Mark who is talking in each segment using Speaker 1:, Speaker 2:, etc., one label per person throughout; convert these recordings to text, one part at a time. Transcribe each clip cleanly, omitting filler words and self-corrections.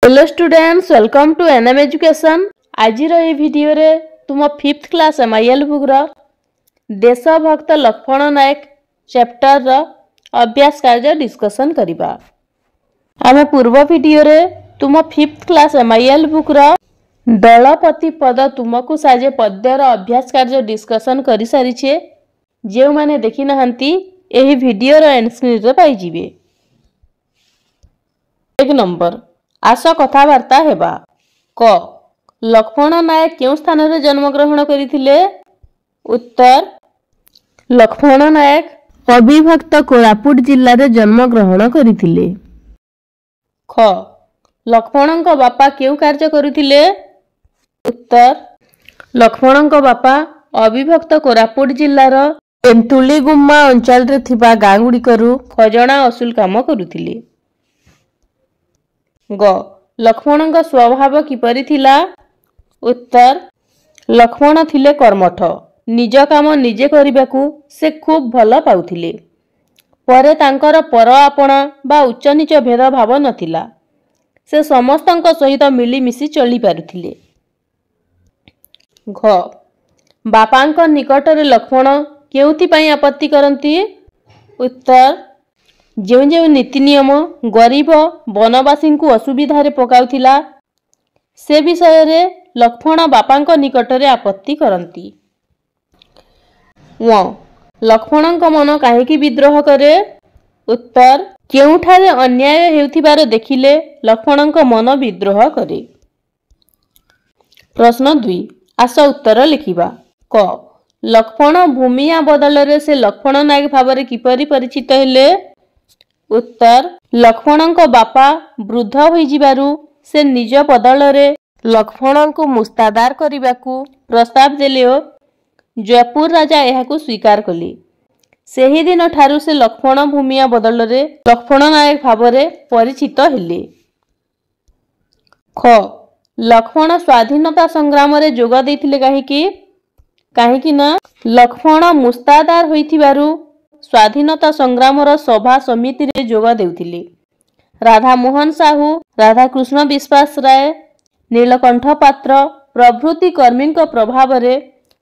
Speaker 1: Hello students, welcome to NM education. आज ये video रे तुम 5th क्लास एमआईएल बुक रो देशभक्त लक्ष्मण नायक चैप्टर रो अभ्यास कार्य डिस्कशन करिबा। आमे पूर्व वीडियो रे तुम 5th क्लास एमआईएल बुक रो दलपति पद तुमको साजे पद्यर अभ्यास कार्य डिस्कशन करि सारी छे। जे माने देखि नहंती एही वीडियो रो एंड स्क्रीन रे पाई जिवे। 1 नंबर आस कथबार्ता हेबा। क लक्ष्मण नायक केउ स्थान रे जन्म ग्रहण करिथिले? उत्तर लक्ष्मण नायक अविभक्त कोरापुट जिल्ला रे जन्म ग्रहण करिथिले। ख लक्ष्मणଙ୍କ बापा केउ कार्य करिथिले? उत्तर लक्ष्मणଙ୍କ बापा अविभक्त कोरापुट जिल्ला रो एंतुली गुम्मा अंचल रे थिबा गां गुडी करू खजणा असूल काम करुथिले। ग लक्ष्मणଙ୍କ स्वभाव किपरि थिला? उत्तर लक्ष्मण थिले कर्मठ, निज काम निजे करिबाकू से खूब भल पाउथिले। परे तांकर पर आपणा बा उच्च नीच भेद भाव नथिला। से समस्तंक सहित मिली मिसी चली पारुथिले। घ बापांक निकट रे लक्ष्मण केउथि पई आपत्ति करंती? उत्तर जेउ जेउ नीति नियम गरीब वनवासी को असुविधा रे पकाउथिला से विषय रे लक्ष्मण बापांक निकट रे आपत्ति करंती। व लक्ष्मणଙ୍କ मन काहेकि विद्रोह करे? उत्तर केउठारे अन्याय हेउथिबार देखिले लक्ष्मणଙ୍କ मन विद्रोह करे। प्रश्न 2 आस उत्तर लिखिबा। क लक्ष्मण भूमिया बदल रे से लक्ष्मण नायक भाବରେ किपरि परिचित हेले? उत्तर लक्ष्मणଙ୍କ बापा वृद्ध होई जिबारु से निज बदल रे लक्ष्मणଙ୍କୁ मुस्तादार करिबाकू प्रस्ताव देले ओ जयपुर राजा एहाकू स्वीकार कले। सेही दिन ठारू से लक्ष्मण भूमिया बदल रे लक्ष्मण नायक भाବରେ परिचित हेले। ख लक्ष्मण स्वाधीनता संग्राम रे जोग देथिले काहेकि ना लक्ष्मण मुस्तादार होइथिबारु स्वाधीनता संग्राम सभा समिति रे जोग देउथिले। राधा मोहन साहू, राधा कृष्ण विश्वास राय, नीलकंठ पात्र प्रभृति कर्मी प्रभाव रे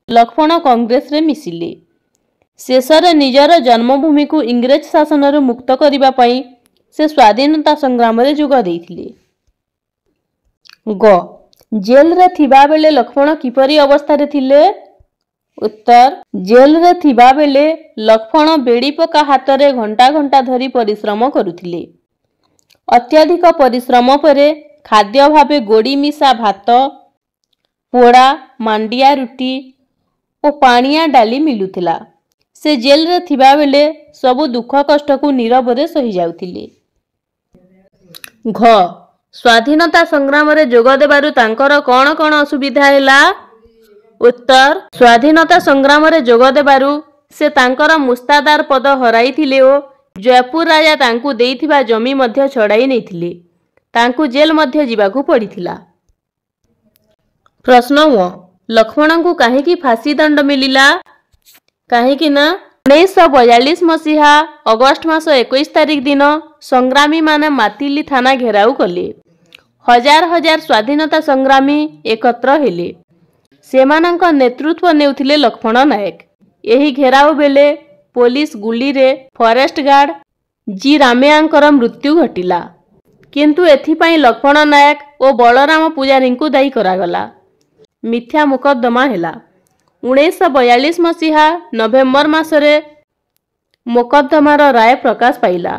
Speaker 1: लक्ष्मण कांग्रेस रे मिसिले। शेष रे निजर जन्मभूमि को इंग्रेज शासन रे मुक्त करिबा पई से स्वाधीनता संग्राम रे जोग देइथिले। ग जेल रे थिबा बेले लक्ष्मण किपरि अवस्था रे थिले? उत्तर जेल रे थिबा बेले लक्ष्मण बेड़ी पका हाथ रे घंटा घंटा धरी परिश्रम करुथिले। अत्यधिक परिश्रम परे खाद्य भावे गोड़ी मिसा भात, पोड़ा मांडिया रुटी और पानिया डाली मिलुथिला। से जेल रे थिबा बेले सबु दुख कष्ट को नीरव रे सही जाउथिले। घ स्वाधीनता संग्राम रे जोग देबारु तांकर कोन कोन असुविधा हैला? उत्तर स्वाधीनता संग्राम रे जोग देबारु से तांकर मुस्तादार पद हराई थिले ओ जयपुर राजा तांकू देइथिबा जमी मध्य छड़ाई नैथिले। तांकू जेल मध्य जिबाकू पड़िथिला। प्रश्न 1 लक्ष्मण को काहेकि फांसी दंड मिलिला? काहेकि ना 1942 मसीहा अगस्ट मास 21 तारिख दिन संग्रामी माने मातिली थाना घेराउ कले। हजार हजार स्वाधीनता संग्रामी एकत्र हेले। सेमानंक नेतृत्व नेउथिले लक्ष्मण नायक। एही घेराउ बेले पुलिस गुली रे फॉरेस्ट गार्ड जी रामयांकर मृत्यु घटिला। किंतु एथिपाई लक्ष्मण नायक और बलराम पुजारी को दायी करागला। मिथ्या मुकदमा हेला। 1942 मसीहा नवेम्बर मासरे मुकदमार राय प्रकाश पाइला।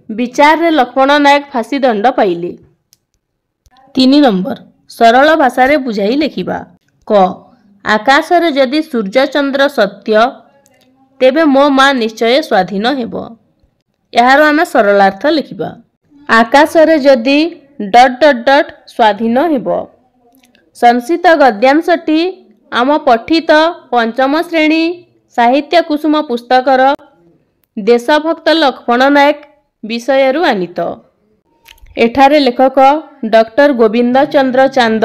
Speaker 1: विचार रे लक्ष्मण नायक फांसी दंड पाइले। 3 नंबर सरल भाषा रे बुझाई लिखिबा। क आकाश रे जदि सूर्य चंद्र सत्य तेबे मो मां निश्चय स्वाधीन हेबो। यार आमे सरलार्थ लिखिबा। आकाश रे जदि ... स्वाधीन हेबो। संस्कृत गद्यांशटी आम पठित पंचम श्रेणी साहित्य कुसुम पुस्तकर देशभक्त लक्ष्मण नायक विषयरु आनीत। एठारे लेखक डॉक्टर गोविंद चंद्र चांद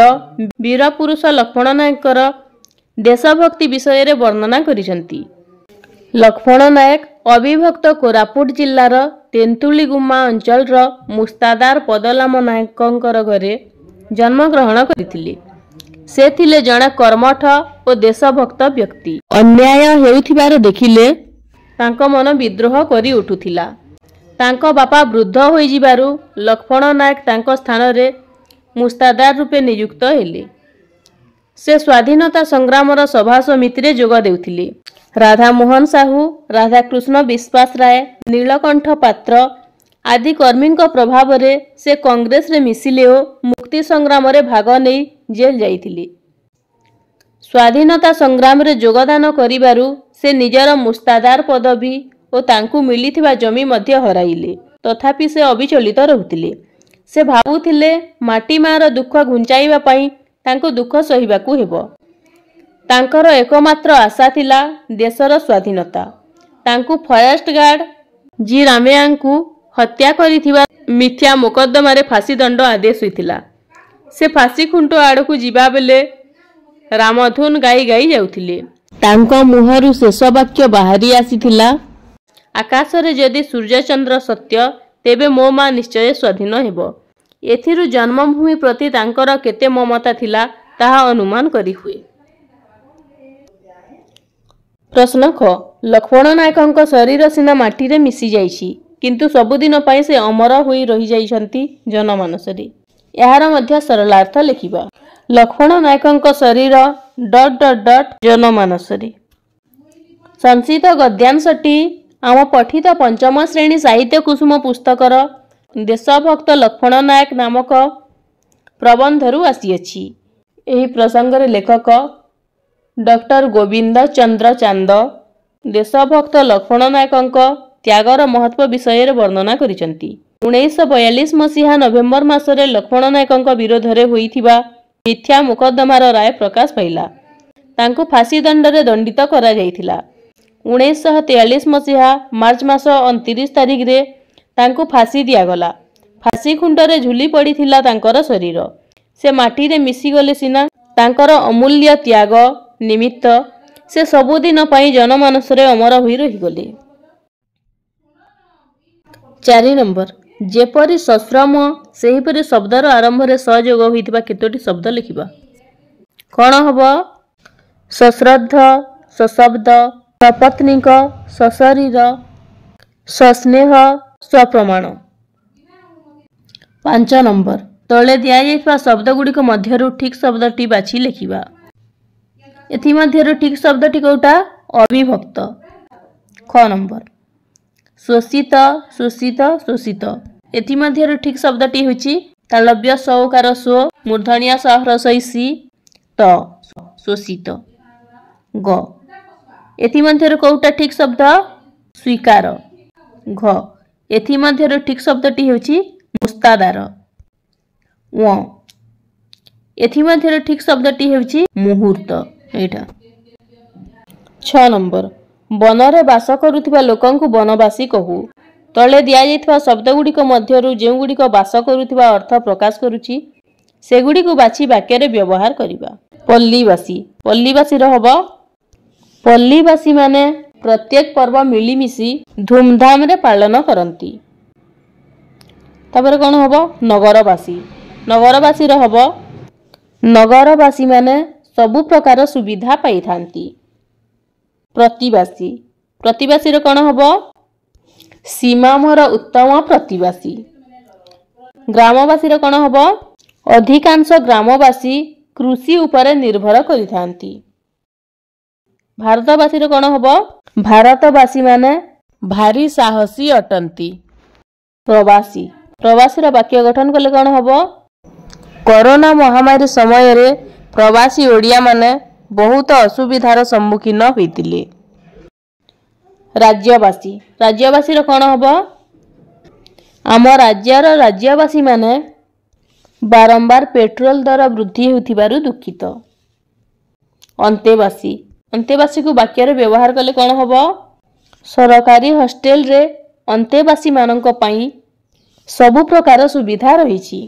Speaker 1: वीर पुरुष लक्ष्मण नायकर देशभक्ति विषय रे वर्णना करिसंती। लक्ष्मण नायक अविभक्त कोरापुट जिल्लार ତେନ୍ତୁଳିଗୁମା ଅଞ୍ଚଳର ମୁସ୍ତାଦାର ପଦଲାମ ନାୟକଙ୍କର ଘରେ ଜନ୍ମଗ୍ରହଣ କରିଥିଲେ। ସେ ଥିଲେ ଜଣେ କର୍ମଠ ଓ ଦେଶଭକ୍ତ ବ୍ୟକ୍ତି। ଅନ୍ୟାୟ ହେଉଥିବାର ଦେଖିଲେ ତାଙ୍କ ମନ ବିଦ୍ରୋହ କରି ଉଠୁଥିଲା। ତାଙ୍କ ବାପା ବୃଦ୍ଧ ହୋଇଯିବାରୁ ଲକ୍ଷ୍ମଣ ନାୟକ ତାଙ୍କ ସ୍ଥାନରେ ମୁସ୍ତାଦାର ରୂପେ ନିଯୁକ୍ତ ହେଲେ। ସେ ସ୍ୱାଧୀନତା ସଂଗ୍ରାମର ସଭା ସମିତିରେ ଯୋଗ ଦେଉଥିଲେ। ରାଧାମୋହନ ସାହୁ, ରାଧାକୃଷ୍ଣ ବିଶ୍ୱାସ ରାୟ, ନୀଳକଣ୍ଠ ପାତ୍ର ଆଦି କର୍ମୀଙ୍କ ପ୍ରଭାବରେ ସେ କଂଗ୍ରେସରେ ମିଶିଲେ ଓ ମୁକ୍ତି ସଂଗ୍ରାମରେ ଭାଗ ନେଇ ଜେଲ ଯାଇଥିଲେ। ସ୍ୱାଧୀନତା ସଂଗ୍ରାମରେ ଯୋଗଦାନ କରିବାରୁ ସେ ନିଜର ମୁସ୍ତାଦାର ପଦବୀ ଓ ତାଙ୍କୁ ମିଳିଥିବା ଜମି ମଧ୍ୟ ହରାଇଲେ। ତଥାପି ସେ ଅବିଚଳିତ ରହୁଥିଲେ। ସେ ଭାବୁଥିଲେ ମାଟି ମାଆର ଦୁଃଖ ଘୁଞ୍ଚାଇବା ପାଇଁ ତାଙ୍କୁ ଦୁଃଖ ସହିବାକୁ ହେବ। ତାଙ୍କର ଏକମାତ୍ର ଆଶା ଥିଲା ଦେଶର ସ୍ୱାଧୀନତା। ତାଙ୍କୁ ଫରେଷ୍ଟ ଗାର୍ଡ ଜି ରାମୈୟାଙ୍କୁ ହତ୍ୟା କରିଥିବା ମିଥ୍ୟା ମୋକଦ୍ଦମାରେ ଫାଶୀ ଦଣ୍ଡ ଆଦେଶ ହୋଇଥିଲା। ସେ ଫାଶୀ ଖୁଣ୍ଟ ଆଡ଼କୁ ଯିବାବେଳେ ରାମଧୁନ ଗାଇ ଗାଇ ଯାଉଥିଲେ। ତାଙ୍କ ମୁହଁରୁ ଶେଷ ବାକ୍ୟ ବାହାରି ଆସିଥିଲା, ଆକାଶରେ ଯଦି ସୂର୍ଯ୍ୟଚନ୍ଦ୍ର ସତ୍ୟ, ତେବେ ମୋ ମା ନିଶ୍ଚୟ ସ୍ୱାଧୀନ ହେବ। ଏଥିରୁ ଜନ୍ମଭୂମି ପ୍ରତି ତାଙ୍କର କେତେ ମମତା ଥିଲା ତାହା ଅନୁମାନ କରିହୁଏ। ପ୍ରଶ୍ନ କ ଲକ୍ଷ୍ମଣ ନାୟକଙ୍କ ଶରୀର ସିନା ମାଟିରେ ମିଶିଯାଇଛି, କିନ୍ତୁ ସବୁଦିନ ପାଇଁ ସେ ଅମର ହୋଇ ରହିଯାଇଛନ୍ତି ଜନମାନସରେ। ଏହାର ମଧ୍ୟ ସରଳାର୍ଥ ଲେଖିବା। ଲକ୍ଷ୍ମଣ ନାୟକଙ୍କ ଶରୀର ... ଜନମାନସରେ। ସଂଶିତ ଗଦ୍ୟାଂଶଟି ଆମ ପଠିତ ପଞ୍ଚମ ଶ୍ରେଣୀ ସାହିତ୍ୟ କୁସୁମ ପୁସ୍ତକର ଦେଶଭକ୍ତ ଲକ୍ଷ୍ମଣ ନାୟକ ନାମକ ପ୍ରବନ୍ଧରୁ ଆସିଅଛି। ଏହି ପ୍ରସଙ୍ଗରେ ଲେଖକ ଡକ୍ଟର ଗୋବିନ୍ଦ ଚନ୍ଦ୍ର ଚାନ୍ଦ ଦେଶଭକ୍ତ ଲକ୍ଷ୍ମଣ ନାୟକଙ୍କ ତ୍ୟାଗର ମହତ୍ତ୍ୱ ବିଷୟରେ ବର୍ଣ୍ଣନା କରିଛନ୍ତି। 1942 ମସିହା ନଭେମ୍ବର ମାସରେ ଲକ୍ଷ୍ମଣ ନାୟକଙ୍କ ବିରୋଧରେ ହୋଇଥିବା ମିଥ୍ୟା ମୋକଦ୍ଦମାର ରାୟ ପ୍ରକାଶ ପାଇଲା। ତାଙ୍କୁ ଫାଶୀ ଦଣ୍ଡରେ ଦଣ୍ଡିତ କରାଯାଇଥିଲା। 1943 ମସିହା ମାର୍ଚ୍ଚ ମାସ 29 ତାରିଖରେ ତାଙ୍କୁ ଫାଶୀ ଦିଆଗଲା। ଫାଶୀ ଖୁଣ୍ଟରେ ଝୁଲି ପଡ଼ିଥିଲା ତାଙ୍କର ଶରୀର। ସେ ମାଟିରେ ମିଶିଗଲେ ସିନା, ତାଙ୍କର ଅମୂଲ୍ୟ ତ୍ୟାଗ ନିମିତ୍ତ ସେ ସବୁଦିନ ପାଇଁ ଜନମାନସରେ ଅମର ହୋଇ ରହିଗଲେ। 4 ନମ୍ବର। ଯେପରି ସଶ୍ରମ, ସେହିପରି ଶବ୍ଦର ଆରମ୍ଭରେ ସ ଯୋଗ ହୋଇଥିବା କେତୋଟି ଶବ୍ଦ ଲେଖିବା। କ'ଣ ହବ? ସଶ୍ରଦ୍ଧ, ସଶବ୍ଦ, ସପତ୍ନୀକ, ସଶରୀର, ସସ୍ନେହ, ସପ୍ରମାଣ। 5 ନମ୍ବର। ତଳେ ଦିଆଯାଇଥିବା ଶବ୍ଦଗୁଡ଼ିକ ମଧ୍ୟରୁ ଠିକ୍ ଶବ୍ଦଟି ବାଛି ଲେଖିବା। ଏଥିମଧ୍ୟରୁ ଠିକ୍ ଶବ୍ଦଟି କେଉଁଟା? ଅବିଭକ୍ତ। খ ନମ୍ବର। ଶୋଷିତ, ଶୋଷିତ, ଶୋଷିତ। ଏଥିମଧ୍ୟରୁ ଠିକ୍ ଶବ୍ଦଟି ହେଉଛି ତାଳବ୍ୟ ସ ଉକାର ଶୋ, ମୂର୍ଧନ୍ୟ ସ ହ୍ରସ୍ୱଇ ସି, ତ, ଶୋଷିତ। ଗ। ଏଥିମଧ୍ୟରୁ କେଉଁଟା ଠିକ୍ ଶବ୍ଦ? ସ୍ୱୀକାର। ଘ। ଏଥିମଧ୍ୟରୁ ଠିକ୍ ଶବ୍ଦଟି ହେଉଛି ମୁସ୍ତାଦାର। ୱ। ଏଥିମଧ୍ୟରୁ ଠିକ୍ ଶବ୍ଦଟି ହେଉଛି ମୁହୂର୍ତ୍ତ। ଏଇଟା। 6 ନମ୍ବର। ବନରେ ବାସ କରୁଥିବା ଲୋକଙ୍କୁ ବନବାସୀ କହୁ। ତଳେ ଦିଆଯାଇଥିବା ଶବ୍ଦଗୁଡ଼ିକ ମଧ୍ୟରୁ ଯେଉଁଗୁଡ଼ିକ ବାସ କରୁଥିବା ଅର୍ଥ ପ୍ରକାଶ କରୁଛି, ସେଗୁଡ଼ିକୁ ବାଛି ବାକ୍ୟରେ ବ୍ୟବହାର କରିବା। ପଲ୍ଲୀବାସୀ। ପଲ୍ଲୀବାସୀର ହବ ପଲ୍ଲୀବାସୀମାନେ ପ୍ରତ୍ୟେକ ପର୍ବ ମିଳିମିଶି ଧୁମଧାମରେ ପାଳନ କରନ୍ତି। ତାପରେ କ'ଣ ହବ? ନଗରବାସୀ। ନଗରବାସୀର ହବ ନଗରବାସୀମାନେ ସବୁ ପ୍ରକାର ସୁବିଧା ପାଇଥାନ୍ତି। ପ୍ରତିବାସୀ। ପ୍ରତିବାସୀର କ'ଣ ହବ? ସୀମାମର ଉତ୍ତମ ପ୍ରତିବାସୀ। ଗ୍ରାମବାସୀର କ'ଣ ହବ? ଅଧିକାଂଶ ଗ୍ରାମବାସୀ କୃଷି ଉପରେ ନିର୍ଭର କରିଥାନ୍ତି। ଭାରତବାସୀର କ'ଣ ହବ? ଭାରତବାସୀମାନେ ଭାରି ସାହସୀ ଅଟନ୍ତି। ପ୍ରବାସୀ। ପ୍ରବାସୀର ବାକ୍ୟ ଗଠନ କଲେ କ'ଣ ହବ? କରୋନା ମହାମାରୀ ସମୟରେ ପ୍ରବାସୀ ଓଡ଼ିଆମାନେ ବହୁତ ଅସୁବିଧାର ସମ୍ମୁଖୀନ ହୋଇଥିଲେ। ରାଜ୍ୟବାସୀ। ରାଜ୍ୟବାସୀର କ'ଣ ହବ? ଆମ ରାଜ୍ୟର ରାଜ୍ୟବାସୀମାନେ ବାରମ୍ବାର ପେଟ୍ରୋଲ ଦର ବୃଦ୍ଧି ହେଉଥିବାରୁ ଦୁଃଖିତ। ଅନ୍ତେବାସୀ। ଅନ୍ତେବାସୀକୁ ବାକ୍ୟରେ ବ୍ୟବହାର କଲେ କ'ଣ ହବ? ସରକାରୀ ହଷ୍ଟେଲରେ ଅନ୍ତେବାସୀମାନଙ୍କ ପାଇଁ ସବୁ ପ୍ରକାର ସୁବିଧା ରହିଛି।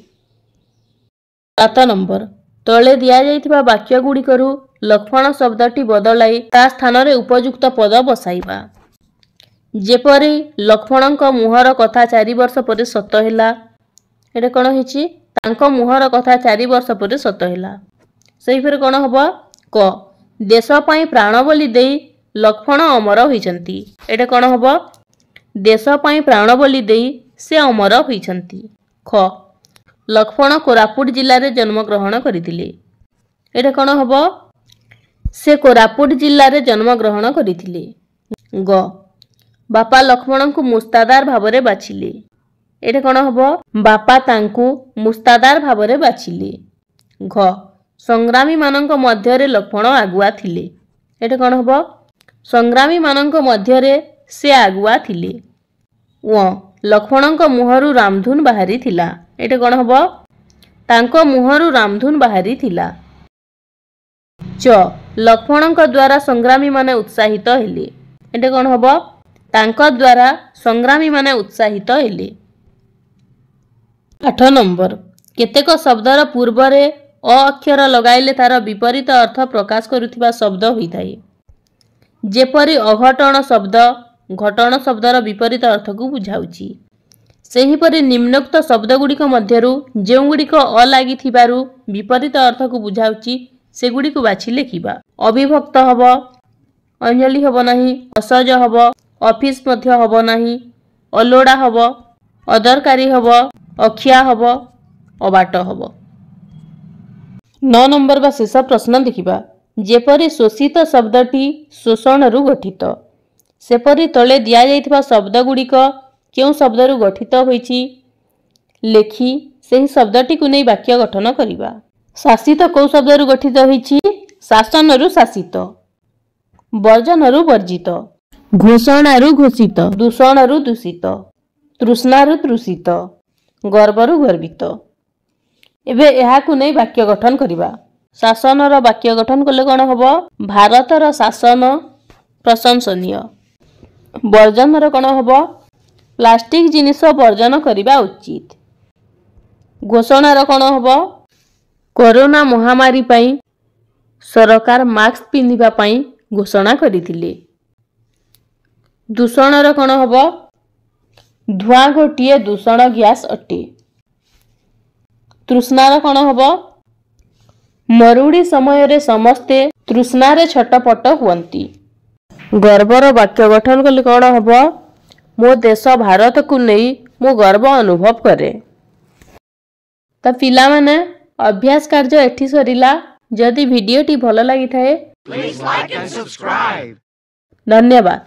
Speaker 1: 7 ନମ୍ବର। ତଳେ ଦିଆଯାଇଥିବା ବାକ୍ୟଗୁଡ଼ିକରୁ ଲକ୍ଷ୍ମଣ ଶବ୍ଦଟି ବଦଳାଇ ତା ସ୍ଥାନରେ ଉପଯୁକ୍ତ ପଦ ବସାଇବା। ଯେପରି ଲକ୍ଷ୍ମଣଙ୍କ ମୁହଁର କଥା 4 ବର୍ଷ ପରେ ସତ ହେଲା। ଏଟା କ'ଣ ହେଇଛି? ତାଙ୍କ ମୁହଁର କଥା 4 ବର୍ଷ ପରେ ସତ ହେଲା। ସେହିପରି କ'ଣ ହବ? କ ଦେଶ ପାଇଁ ପ୍ରାଣ ବଳି ଦେଇ ଲକ୍ଷ୍ମଣ ଅମର ହୋଇଛନ୍ତି। ଏଟା କ'ଣ ହବ? ଦେଶ ପାଇଁ ପ୍ରାଣ ବଳି ଦେଇ ସେ ଅମର ହୋଇଛନ୍ତି। ଖ ଲକ୍ଷ୍ମଣ କୋରାପୁଟ ଜିଲ୍ଲାରେ ଜନ୍ମଗ୍ରହଣ କରିଥିଲେ। ଏଟା କ'ଣ ହବ? ସେ କୋରାପୁଟ ଜିଲ୍ଲାରେ ଜନ୍ମଗ୍ରହଣ କରିଥିଲେ। ଗ ବାପା ଲକ୍ଷ୍ମଣଙ୍କୁ ମୁସ୍ତାଦାର ଭାବରେ ବାଛିଲେ। ଏଟା କ'ଣ ହବ? ବାପା ତାଙ୍କୁ ମୁସ୍ତାଦାର ଭାବରେ ବାଛିଲେ। ଘ ସଂଗ୍ରାମୀମାନଙ୍କ ମଧ୍ୟରେ ଲକ୍ଷ୍ମଣ ଆଗୁଆ ଥିଲେ। ଏଟା କ'ଣ ହବ? ସଂଗ୍ରାମୀମାନଙ୍କ ମଧ୍ୟରେ ସେ ଆଗୁଆ ଥିଲେ। ଲକ୍ଷ୍ମଣଙ୍କ ମୁହଁରୁ ରାମଧୁନ ବାହାରିଥିଲା। ଏଟା କ'ଣ ହବ? ତାଙ୍କ ମୁହଁରୁ ରାମଧୁନ ବାହାରିଥିଲା। ଚ ଲକ୍ଷ୍ମଣଙ୍କ ଦ୍ୱାରା ସଂଗ୍ରାମୀମାନେ ଉତ୍ସାହିତ ହେଲେ। ଏଟା କ'ଣ ହବ? ତାଙ୍କ ଦ୍ୱାରା ସଂଗ୍ରାମୀମାନେ ଉତ୍ସାହିତ ହେଲେ। 8 ନମ୍ବର କେତେକ ଶବ୍ଦର ପୂର୍ବରେ ଅ ଅକ୍ଷର ଲଗାଇଲେ ତାର ବିପରୀତ ଅର୍ଥ ପ୍ରକାଶ କରୁଥିବା ଶବ୍ଦ ହୋଇଥାଏ। ଯେପରି ଅଘଟଣ ଶବ୍ଦ ଘଟଣ ଶବ୍ଦର ବିପରୀତ ଅର୍ଥକୁ ବୁଝାଉଛି। ସେହିପରି ନିମ୍ନୋକ୍ତ ଶବ୍ଦଗୁଡ଼ିକ ମଧ୍ୟରୁ ଯେଉଁଗୁଡ଼ିକ ଅ ଲାଗିଥିବାରୁ ବିପରୀତ ଅର୍ଥକୁ ବୁଝାଉଛି ସେଗୁଡ଼ିକୁ ବାଛି ଲେଖିବା। ଅବିଭକ୍ତ ହେବ, ଅଞ୍ଜଳି ହେବ ନାହିଁ, ଅସହଜ ହେବ, ଅଫିସ ମଧ୍ୟ ହେବ ନାହିଁ, ଅଲୋଡ଼ା ହେବ, ଅଦରକାରୀ ହେବ, ଅଖିଆ ହେବ, ଅବାଟ ହେବ। 9 ନମ୍ବର ବା ଶେଷ ପ୍ରଶ୍ନ ଦେଖିବା। ଯେପରି ଶୋଷିତ ଶବ୍ଦଟି ଶୋଷଣରୁ ଗଠିତ, ସେପରି ତଳେ ଦିଆଯାଇଥିବା ଶବ୍ଦଗୁଡ଼ିକ କେଉଁ ଶବ୍ଦରୁ ଗଠିତ ହୋଇଛି ଲେଖି ସେହି ଶବ୍ଦଟିକୁ ନେଇ ବାକ୍ୟ ଗଠନ କରିବା। ଶାସିତ କେଉଁ ଶବ୍ଦରୁ ଗଠିତ ହୋଇଛି? ଶାସନରୁ ଶାସିତ, ବର୍ଜନରୁ ବର୍ଜିତ, ଘୋଷଣାରୁ ଘୋଷିତ, ଦୂଷଣରୁ ଦୂଷିତ, ତୃଷ୍ଣାରୁ ତୃଷିତ, ଗର୍ବରୁ ଗର୍ବିତ। ଏବେ ଏହାକୁ ନେଇ ବାକ୍ୟ ଗଠନ କରିବା। ଶାସନର ବାକ୍ୟ ଗଠନ କଲେ କ'ଣ ହେବ? ଭାରତର ଶାସନ ପ୍ରଶଂସନୀୟ। ବର୍ଜନର କ'ଣ ହେବ? ପ୍ଲାଷ୍ଟିକ ଜିନିଷ ବର୍ଜନ କରିବା ଉଚିତ। ଘୋଷଣାର କ'ଣ ହେବ? କରୋନା ମହାମାରୀ ପାଇଁ ସରକାର ମାସ୍କ ପିନ୍ଧିବା ପାଇଁ ଘୋଷଣା କରିଥିଲେ। ଦୂଷଣର କ'ଣ ହେବ? ଧୂଆଁ ଗୋଟିଏ ଦୂଷଣ ଗ୍ୟାସ୍ ଅଟେ। ତୃଷ୍ଣାର କ'ଣ ହେବ? ମରୁଡ଼ି ସମୟରେ ସମସ୍ତେ ତୃଷ୍ଣାରେ ଛଟପଟ ହୁଅନ୍ତି। ଗର୍ବର ବାକ୍ୟ ଗଠନ କଲେ କ'ଣ ହେବ? ମୋ ଦେଶ ଭାରତକୁ ନେଇ ମୁଁ ଗର୍ବ ଅନୁଭବ କରେ। ତ ପିଲାମାନେ ଅଭ୍ୟାସ କାର୍ଯ୍ୟ ଏଠି ସରିଲା। ଯଦି ଭିଡ଼ିଓଟି ଭଲ ଲାଗିଥାଏ
Speaker 2: Please like and subscribe.
Speaker 1: ଧନ୍ୟବାଦ।